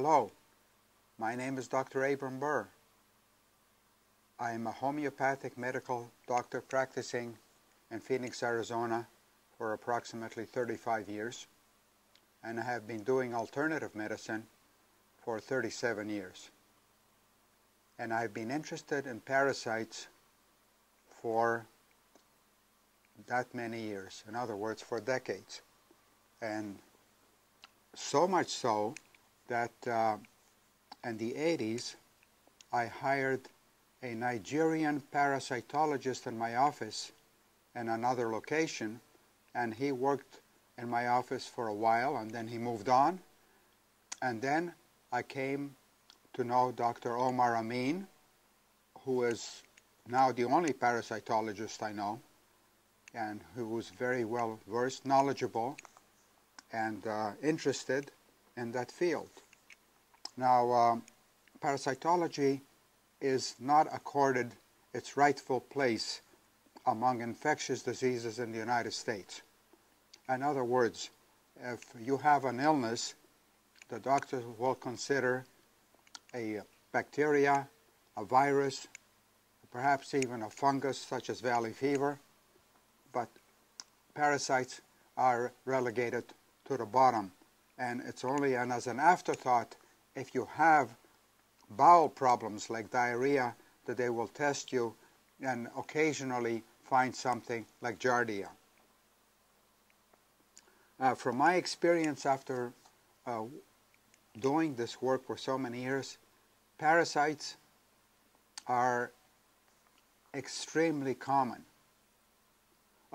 Hello, my name is Dr. Abram Burr. I am a homeopathic medical doctor practicing in Phoenix, Arizona for approximately 35 years, and I have been doing alternative medicine for 37 years. And I've been interested in parasites for that many years, in other words, for decades. And so much so that in the 80s, I hired a Nigerian parasitologist in my office in another location, and he worked in my office for a while, and then he moved on. And then I came to know Dr. Omar Amin, who is now the only parasitologist I know, and who was very well versed, knowledgeable, and interested in that field. Now, parasitology is not accorded its rightful place among infectious diseases in the United States. In other words, if you have an illness, the doctor will consider a bacteria, a virus, perhaps even a fungus such as valley fever, but parasites are relegated to the bottom. And it's only as an afterthought, if you have bowel problems like diarrhea, that they will test you and occasionally find something like Giardia. From my experience after doing this work for so many years, parasites are extremely common.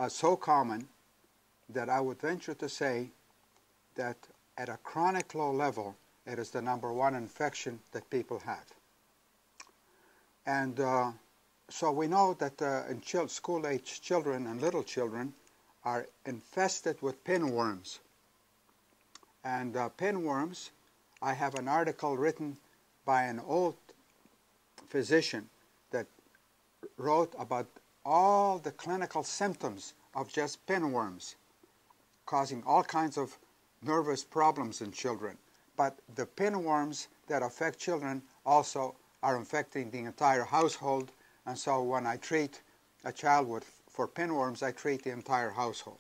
So common that I would venture to say that at a chronic low level, it is the #1 infection that people have. And so we know that in school-age children and little children are infested with pinworms. And pinworms, I have an article written by an old physician that wrote about all the clinical symptoms of just pinworms, causing all kinds of nervous problems in children. But the pinworms that affect children also are infecting the entire household, and so when I treat a child for pinworms, I treat the entire household.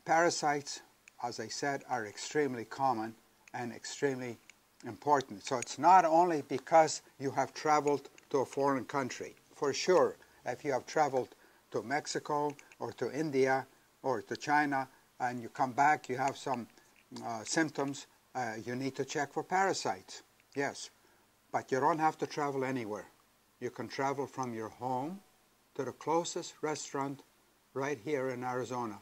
Parasites, as I said, are extremely common and extremely important. So it's not only because you have traveled to a foreign country. For sure, if you have traveled to Mexico or to India or to China and you come back, you have some symptoms, you need to check for parasites. Yes, but you don't have to travel anywhere. You can travel from your home to the closest restaurant right here in Arizona,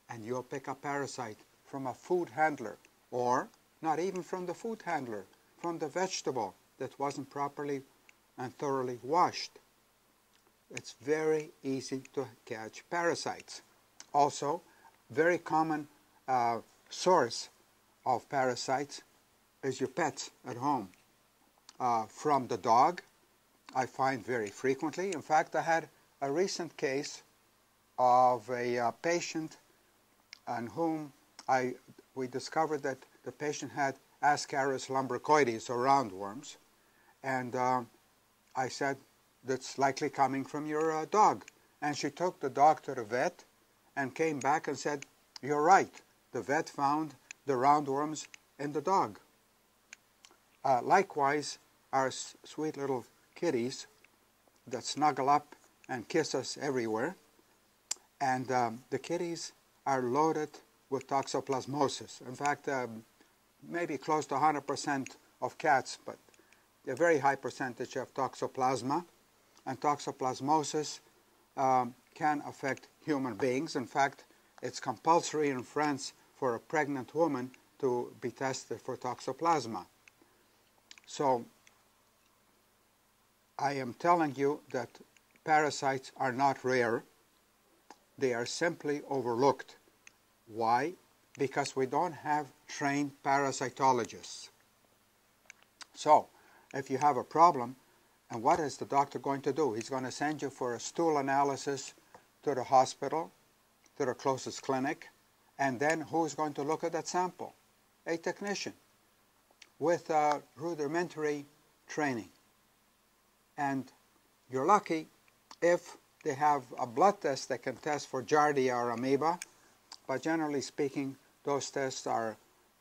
and you'll pick a parasite from a food handler, or not even from the food handler, from the vegetable that wasn't properly and thoroughly washed. It's very easy to catch parasites. Also, very common source of parasites is your pets at home. From the dog, I find very frequently. In fact, I had a recent case of a patient on whom we discovered that the patient had Ascaris lumbricoides, or roundworms, and I said, that's likely coming from your dog. And she took the dog to the vet and came back and said, you're right, the vet found the roundworms in the dog. Likewise, our sweet little kitties that snuggle up and kiss us everywhere, and the kitties are loaded with toxoplasmosis. In fact, maybe close to 100% of cats, but a very high percentage of toxoplasma, and toxoplasmosis can affect human beings. In fact, it's compulsory in France for a pregnant woman to be tested for toxoplasma. So I am telling you that parasites are not rare. They are simply overlooked. Why? Because we don't have trained parasitologists. So if you have a problem, and what is the doctor going to do? He's going to send you for a stool analysis to the hospital, to the closest clinic, and then who's going to look at that sample? A technician. with rudimentary training. And you're lucky if they have a blood test that can test for Giardia or amoeba, but generally speaking, those tests are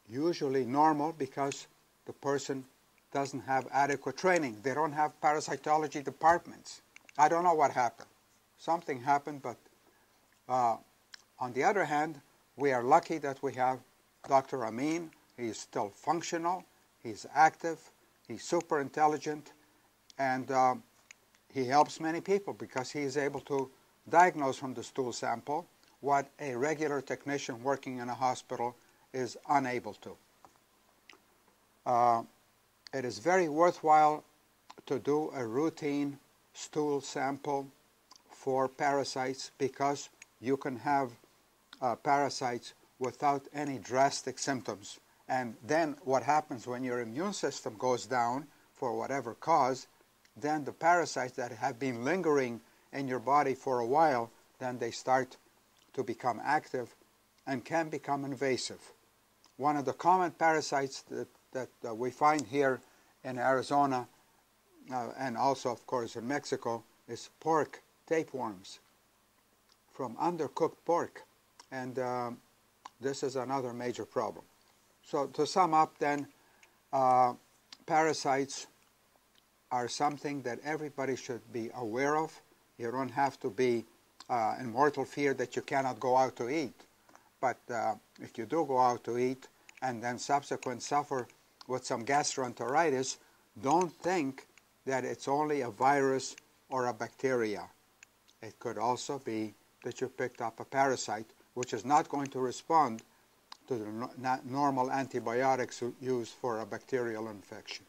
usually normal because the person doesn't have adequate training. They don't have parasitology departments. I don't know what happened. Something happened, but on the other hand, we are lucky that we have Dr. Amin. He's still functional, he's active, he's super intelligent, and he helps many people because he is able to diagnose from the stool sample what a regular technician working in a hospital is unable to. It is very worthwhile to do a routine stool sample for parasites because you can have parasites without any drastic symptoms. And then what happens when your immune system goes down for whatever cause, then the parasites that have been lingering in your body for a while, then they start to become active and can become invasive. One of the common parasites that we find here in Arizona and also, of course, in Mexico is pork tapeworms from undercooked pork. And this is another major problem. So to sum up then, parasites are something that everybody should be aware of. You don't have to be in mortal fear that you cannot go out to eat. But if you do go out to eat and then subsequently suffer with some gastroenteritis, don't think that it's only a virus or a bacteria. It could also be that you picked up a parasite which is not going to respond to the normal antibiotics used for a bacterial infection.